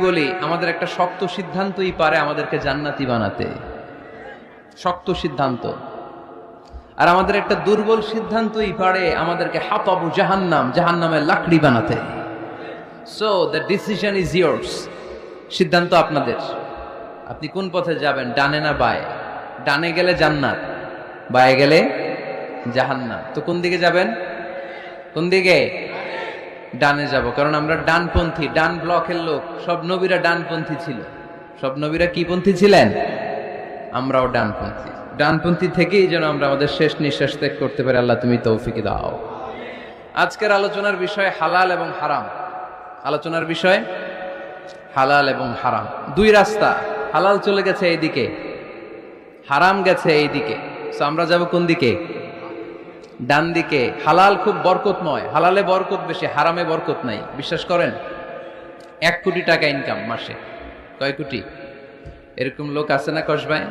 বলি আমাদের একটা শক্ত সিদ্ধান্তই পারে আমাদেরকে জান্নাতি বানাতে, শক্ত সিদ্ধান্ত। আর আমাদের একটা দুর্বল সিদ্ধান্তই পারে আমাদেরকে হাতাবু জাহান্নাম, জাহান্নামের লাকড়ি বানাতে। So the decision is years. সিদ্ধান্ত আপনাদের। আপনি কোন পথে যাবেন, ডানে না বায়ে? ডানে গেলে জান্নাত, বায়ে গেলে জাহান্নাম। তো কোন দিকে যাবেন? কোন দিকে? ডানে যাব, কারণ আমরা ডানপন্থী, ডান ব্লকের লোক। সব নবীরা ডানপন্থী ছিল। সব নবীরা কি পন্থী ছিলেন? আমরাও ডানপন্থী। ডানপন্থী থেকেই যেন আমরা আমাদের শেষ নিঃশ্বাস ত্যাগ করতে পারি। আল্লাহ তুমি তৌফিক দাও। আজকের আলোচনার বিষয় হালাল এবং হারাম। আলোচনার বিষয় হালাল এবং হারাম। দুই রাস্তা, হালাল চলে গেছে এইদিকে, হারাম গেছে এইদিকে। সো আমরা যাব কোন দিকে? ডান দিকে। হালাল খুব বরকতময়, হালালে বরকত বেশি, হারামে বরকত নাই। বিশ্বাস করেন? 1 কোটি টাকা ইনকাম মাসে। কয় কোটি? এরকম লোক আছে না কসবায়?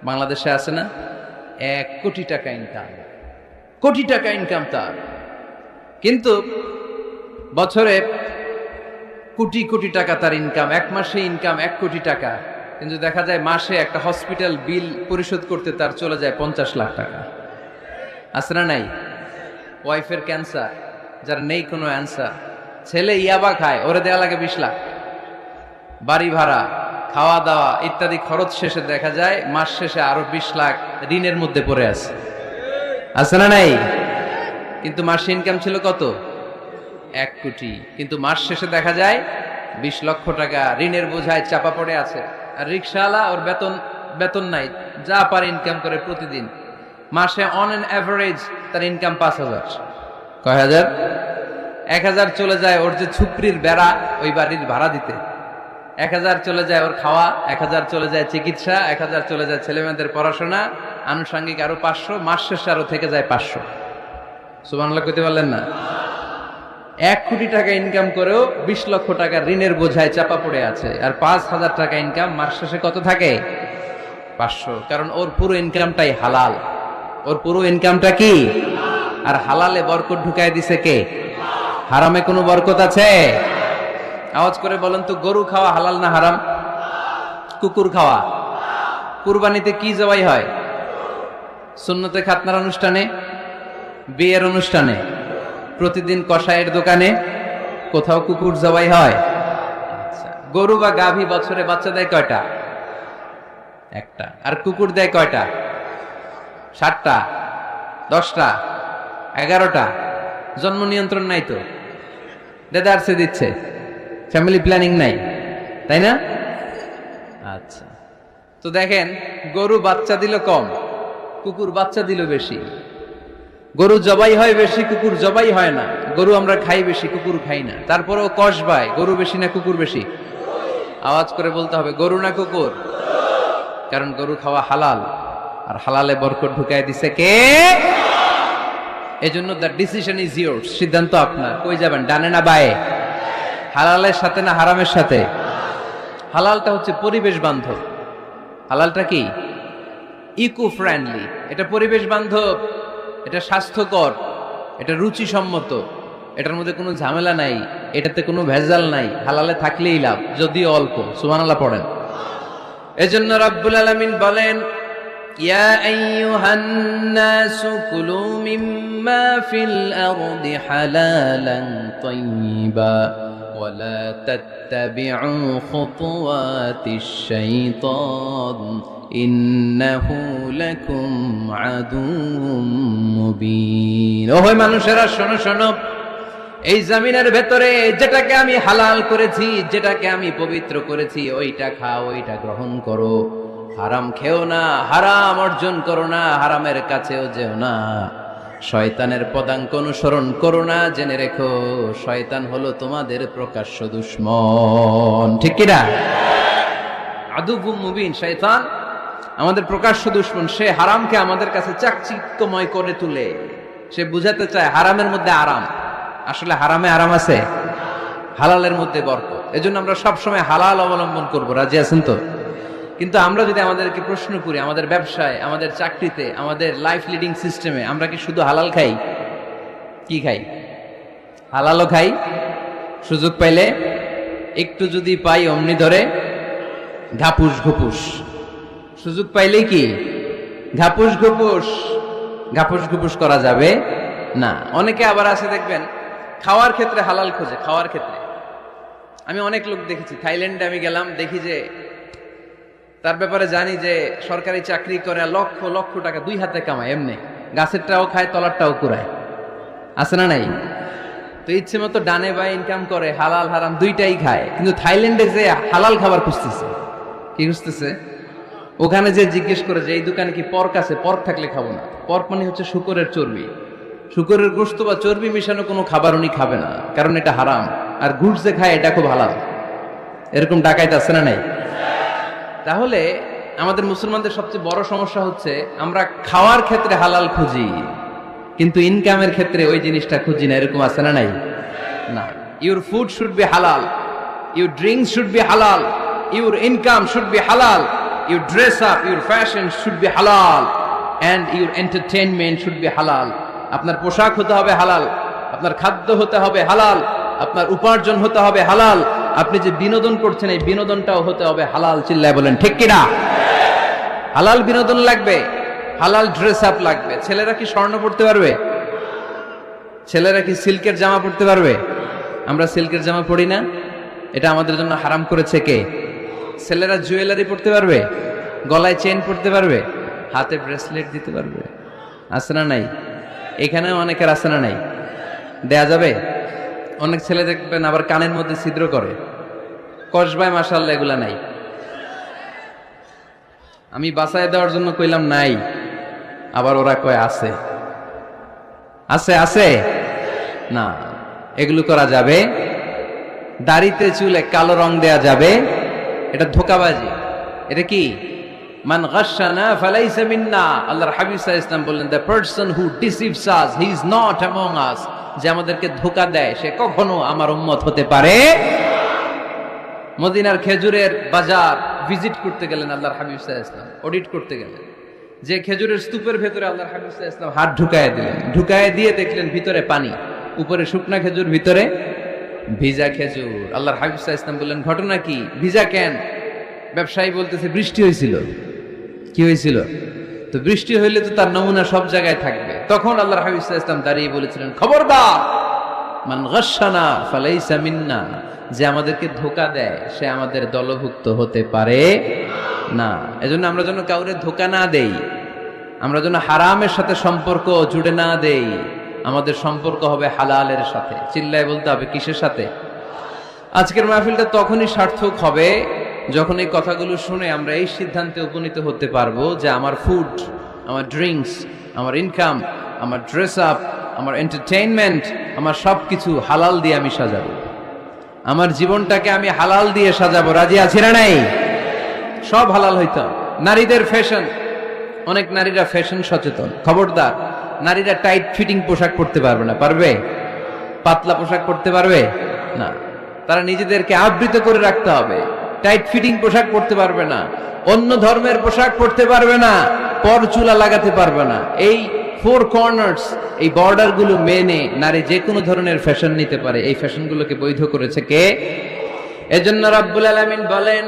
বাংলাদেশে আছে না? 1 কোটি টাকা ইনকাম, কোটি টাকা ইনকাম তার। কিন্তু বছরে কোটি কোটি টাকা তার ইনকাম, 1 মাসে ইনকাম 1 কোটি টাকা। কিন্তু দেখা যায় মাসে একটা হসপিটাল বিল পরিশোধ করতে তার চলে যায় 50 লাখ টাকা। আছে না নাই? ওয়াইফের ক্যান্সার, যার নেই কোনো অ্যান্সার। ছেলে ইয়াবা খায়, ওরে দেয়া লাগে 20 লাখ। বাড়ি ভাড়া, খাওয়া দাওয়া ইত্যাদি খরচ শেষে দেখা যায় মাস শেষে আরো 20 লাখ ঋণের মধ্যে পড়ে আছে। আছে না নাই? কিন্তু মাসে ইনকাম ছিল কত? 1 কোটি। কিন্তু মাস শেষে দেখা যায় 20 লক্ষ টাকা ঋণের বোঝায় চাপা পড়ে আছে। আর রিক্সাওয়ালা, ওর বেতন নাই, যা পারে ইনকাম করে প্রতিদিন। মাসে অন অ্যান অ্যাভারেজ তার ইনকাম 5,000। কয় হাজার? 1,000 চলে যায় ওর যে ছুপড়ির বেড়া, ওই বাড়ির ভাড়া দিতে। 1,000 চলে যায় ওর খাওয়া, 1,000 চলে যায় চিকিৎসা, 1,000 চলে যায় ছেলেমেয়েদের পড়াশোনা, আনুষঙ্গিক আরো 500, মাস শেষে আরো থেকে যায় 500। সুবহানাল্লাহ কইতে পারলেন না? 1 কোটি টাকা ইনকাম করেও 20 লক্ষ টাকা ঋণের বোঝায় চাপা পড়ে আছে। আর 5,000 টাকা ইনকাম, মাস শেষে কত থাকে? 500। কারণ ওর পুরো ইনকামটাই হালাল। ওর পুরো ইনকামটা কি? আর হালালে বরকত ঢুকায় দিছে কে? হারামে কোনো বরকত আছে? আওয়াজ করে বলেন তো, গরু খাওয়া হালাল না হারাম? কুকুর খাওয়া? কুরবানিতে কি জবাই হয়? সুন্নতে খাতনার অনুষ্ঠানে, বিয়ের অনুষ্ঠানে, প্রতিদিন কসাইয়ের দোকানে, কোথাও কুকুর জবাই হয়? আচ্ছা, গরু বা গাভী বছরে বাচ্চা দেয় কয়টা? একটা। আর কুকুর দেয় কয়টা? 7টা, 10টা, 11টা। জন্ম নিয়ন্ত্রণ নাই তো, দেদারসে দিচ্ছে, ফ্যামিলি প্ল্যানিং নাই, তাই না? আচ্ছা, তো দেখেন, গরু বাচ্চা দিল কম, কুকুর বাচ্চা দিল বেশি। গরু জবাই হয় বেশি, কুকুর জবাই হয় না। গরু আমরা খাই বেশি, কুকুর খাই না। তারপরেও কসবায় গরু বেশি না কুকুর বেশি? আওয়াজ করে বলতে হবে, গরু না কুকুর? কারণ গরু খাওয়া হালাল, আর হালালে বরকত ঢুকায় দিছে কে? এজন্য দ্য ডিসিশন ইজ ইয়ার্স। সিদ্ধান্ত আপনার। কই যাবেন, ডানে না বায়ে? হালালের সাথে না হারামের সাথে? হালালটা হচ্ছে পরিবেশ বান্ধব। হালালটা কি? Eco friendly. এটা পরিবেশ বান্ধব, এটা স্বাস্থ্যকর, এটা রুচিসম্মত, এটার মধ্যে কোনো ঝামেলা নাই, এটাতে কোনো ভেজাল নাই। হালালে থাকলেই লাভ, যদিও অল্প। সুবহানাল্লাহ পড়েন। এজন্য রাব্বুল আলামিন বলেন, ইয়া আইয়ুহান নাসু কুলু মিম্মা ফিল আরদি হালালান তাইয়্যিবা ওয়া লা তাত্তাবিউ খুতুওয়াতিশ শাইতান ইন্নাহু লাকুম আদুউম মুবিন। ওহে মানুষেরা, শোনো শোনো, এই জমিনের ভেতরে যেটাকে আমি হালাল করেছি, যেটাকে আমি পবিত্র করেছি, ওইটা খাও, ওইটা গ্রহণ করো। হারাম খেও না, হারাম অর্জন করো না, হারামের কাছেও যেও না। শয়তানের পদাঙ্ক অনুসরণ করো না। জেনে রেখো, শয়তান হলো তোমাদের প্রকাশ্য দুশমন। ঠিক কি না? আদুউম মুবিন। শয়তান আমাদের প্রকাশ্য দুশমন। সে হারামকে আমাদের কাছে চাকচিক্যময় করে তুলে। সে বুঝাতে চায় হারামের মধ্যে আরাম। আসলে হারামে আরাম আছে, হালালের মধ্যে বরকত। এজন্য আমরা সবসময় হালাল অবলম্বন করব। রাজি আছেন তো? কিন্তু আমরা যদি আমাদেরকে প্রশ্ন করি, আমাদের ব্যবসায়, আমাদের চাকরিতে, আমাদের লাইফ লিডিং সিস্টেমে আমরা কি শুধু হালাল খাই? কি খাই? হালালও খাই, সুযোগ পাইলে একটু যদি পাই অমনি ধরে ঘাপুস ঘুপুস, সুযোগ পাইলেই কি ঘাপুস ঘুপুস, ঘাপুস ঘুপুস করা যাবে না। অনেকে আবার আছে দেখবেন খাওয়ার ক্ষেত্রে হালাল খোঁজে। খাওয়ার ক্ষেত্রে আমি অনেক লোক দেখেছি, থাইল্যান্ডে আমি গেলাম, দেখি যে তার ব্যাপারে জানি যে সরকারি চাকরি করে, লক্ষ লক্ষ টাকা 2 হাতে কামায়, এমনি গাছেরটাও খায় তলারটাও কুড়ায়, আছে না নাই? তো ইচ্ছে মতো ডানে বাই ইনকাম করে, হালাল হারাম দুইটাই খায়। কিন্তু থাইল্যান্ডে যে হালাল খাবার খুঁজতেছে, কি খুঁজতেছে? ওখানে যে জিজ্ঞেস করে যে এই দোকানে কি পর্ক আছে, পর্ক থাকলে খাবো না। পর্ক মানে হচ্ছে শূকরের চর্বি, শূকরের গোশত বা চর্বি মিশানো কোনো খাবার উনি খাবে না, কারণ এটা হারাম। আর ঘুষ যে খায় এটা খুব হালাল। এরকম ডাকাইতে আছে না নাই? তাহলে আমাদের মুসলমানদের সবচেয়ে বড় সমস্যা হচ্ছে আমরা খাওয়ার ক্ষেত্রে হালাল খুঁজি, কিন্তু ইনকামের ক্ষেত্রে ওই জিনিসটা খুঁজি না। এরকম আছে না নাই? না। Your food should be halal, your drinks should be halal, your income should be halal, your dress up, your fashion should be halal, and your entertainment should be halal. আপনার পোশাক হতে হবে হালাল, আপনার খাদ্য হতে হবে হালাল, আপনার উপার্জন হতে হবে হালাল, আপনি যে বিনোদন করছেন এই বিনোদনটাও হতে হবে হালাল। চিল্লায় বলেন ঠিক কিনা? হালাল বিনোদন লাগবে, হালাল ড্রেস আপ লাগবে। ছেলেরা কি স্বর্ণ পড়তে পারবে? ছেলেরা কি সিল্কের জামা পড়তে পারবে? আমরা সিল্কের জামা পরি না, এটা আমাদের জন্য হারাম করেছে কে? ছেলেরা জুয়েলারি পড়তে পারবে? গলায় চেন পড়তে পারবে? হাতে ব্রেসলেট দিতে পারবে? আছে না নাই? এখানেও অনেকের আছে না নাই? দেয়া যাবে? অনেক ছেলে দেখবেন আবার কানের মধ্যে ছিদ্র করে, কসবায়, মাশাআল্লাহ এগুলা নাই। আমি বাঁচায় দেওয়ার জন্য কইলাম নাই, আবার ওরা কয় আছে। আছে আছে না, এগুলো করা যাবে? দাড়িতে চুলে কালো রং দেয়া যাবে? এটা ধোঁকাবাজি। এটা কি? মান গাশশানা ফালাইসা মিন্না। আল্লাহর হাবিব সাল্লাল্লাহু আলাইহি ওয়াসাল্লাম বললেন, the person who deceives us he is not among আস। যে আমাদেরকে ধোঁকা দেয় সে কখনো আমার উম্মত হতে পারে। মদিনার খেজুরের বাজার ভিজিট করতে গেলেন আল্লাহর হাবিব সাল্লাল্লাহু আলাইহি ওয়াসাল্লাম, অডিট করতে গেলেন। যে খেজুরের স্তূপের ভেতরে আল্লাহর হাবিব সাল্লাল্লাহু আলাইহি ওয়াসাল্লাম হাত ঢুকায় দিলেন, ঢুকায় দিয়ে দেখলেন ভিতরে পানি, উপরে শুকনা খেজুর, ভিতরে ভিজা খেজুর। আল্লাহর হাবিব সাল্লাল্লাহু আলাইহি ওয়াসাল্লাম বললেন, ঘটনা কি? ভিজা কেন? ব্যবসায়ী বলতেছে বৃষ্টি হয়েছিল। কি হয়েছিল? তো বৃষ্টি হইলে তো তার নমুনা সব জায়গায় থাকবে। তখন আল্লাহর হাবিব সাল্লাল্লাহু আলাইহি ওয়াসাল্লাম দাঁড়িয়ে বলেছিলেন, খবরদার, মান গাশশানা ফালাইসা মিন্না। যে আমাদেরকে ধোঁকা দেয় সে আমাদের দলভুক্ত হতে পারে না। এজন্য আমরা যেন কাউরে ধোঁকা না দেই, আমরা যেন হারামের সাথে সম্পর্ক জুড়ে না দেই। আমাদের সম্পর্ক হবে হালালের সাথে। চিল্লায় বলতে হবে কিসের সাথে? আজকের মাহফিলটা তখনই সার্থক হবে যখন এই কথাগুলো শুনে আমরা এই সিদ্ধান্তে উপনীত হতে পারবো যে আমার ফুড, আমার ড্রিঙ্কস, আমার ইনকাম, আমার ড্রেস আপ, আমার এন্টারটেইনমেন্ট, আমার সবকিছু হালাল দিয়ে আমি সাজাবো। আমার জীবনটাকে আমি হালাল দিয়ে সাজাবো। রাজি আছি না নাই? সব হালাল হইতো। নারীদের ফ্যাশন, অনেক নারীরা ফ্যাশন সচেতন। খবরদার, নারীরা টাইট ফিটিং পোশাক পরতে পারবে না। পারবে? পাতলা পোশাক পরতে পারবে না। তারা নিজেদেরকে আবৃত করে রাখতে হবে। টাইট ফিটিং পোশাক পরতে পারবে না, অন্য ধর্মের পোশাক পরতে পারবে না, পর চুলা লাগাতে পারবে না। এই 4 কর্নার্স, এই বর্ডার গুলো মেনে নারী যে কোনো ধরনের ফ্যাশন নিতে পারে। এই ফ্যাশনগুলোকে বৈধ করেছে কে? এজন্য রাব্বুল আলামিন বলেন,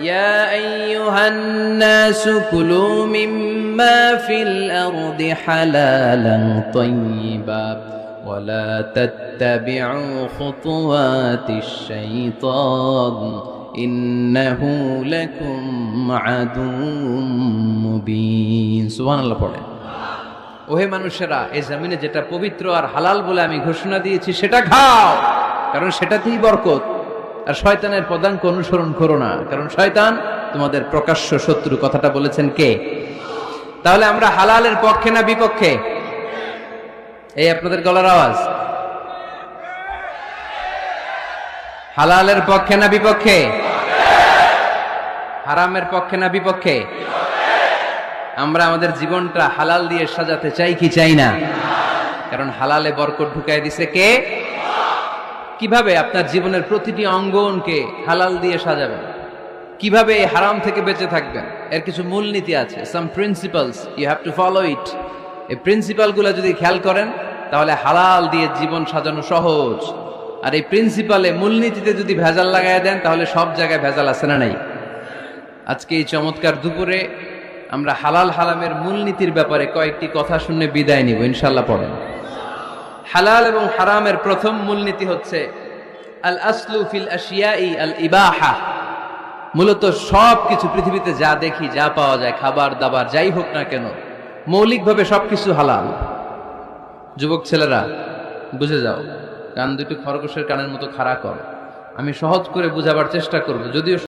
ইয়া আইয়ুহান নাসু কুলু মিম্মা ফিল আরদি হালালান তাইয়্যিবা ওয়ালা তাত্তাবিউ খুতুওয়াতিশ শাইতান ইন্নাহু লাকুম আদুউম মুবিন। সুবহানাল্লাহ পড়েন। ওহে মানুষেরা, এই জমিনে যেটা পবিত্র আর হালাল বলে আমি ঘোষণা দিয়েছি সেটা খাও, কারণ সেটাতেই বরকত। আর শয়তানের পদাঙ্ক অনুসরণ করো না, কারণ শয়তান তোমাদের প্রকাশ্য শত্রু। কথাটা বলেছেন কে? তাহলে আমরা হালালের পক্ষে না বিপক্ষে? এই আপনাদের গলার আওয়াজ। হালালের পক্ষে না বিপক্ষে? হারামের পক্ষে না বিপক্ষে? আমরা আমাদের জীবনটা হালাল দিয়ে সাজাতে চাই কি চাই না? কারণ হালালে বরকত ঢুকায় দিছে কে? কিভাবে আপনার জীবনের প্রতিটি অঙ্গনকে হালাল দিয়ে সাজাবেন? কিভাবে এই হারাম থেকে বেঁচে থাকবেন? এর কিছু মূলনীতি আছে, some principles, you have to follow it. এই প্রিন্সিপালগুলো যদি খেয়াল করেন তাহলে হালাল দিয়ে জীবন সাজানো সহজ। আর এই প্রিন্সিপালে, মূলনীতিতে যদি ভেজাল লাগাই দেন তাহলে সব জায়গায় ভেজাল আছে না নাই? আজকে এই চমৎকার দুপুরে আমরা হালাল হারামের মূলনীতির ব্যাপারে কয়েকটি কথা শুনে বিদায় নিব, ইনশাল্লাহ। পড়েন। হালাল এবং হারামের প্রথম মূলনীতি হচ্ছে আল আসলু ফিল আশিয়াই আল ইবাহা। মূলত সব কিছু পৃথিবীতে যা দেখি, যা পাওয়া যায়, খাবার দাবার যাই হোক না কেন, মৌলিকভাবে সবকিছু হালাল। যুবক ছেলেরা বুঝে যাও, কান দুটো খরগোশের কানের মতো খাড়া কর। আমি সহজ করে বুঝাবার চেষ্টা করব, যদিও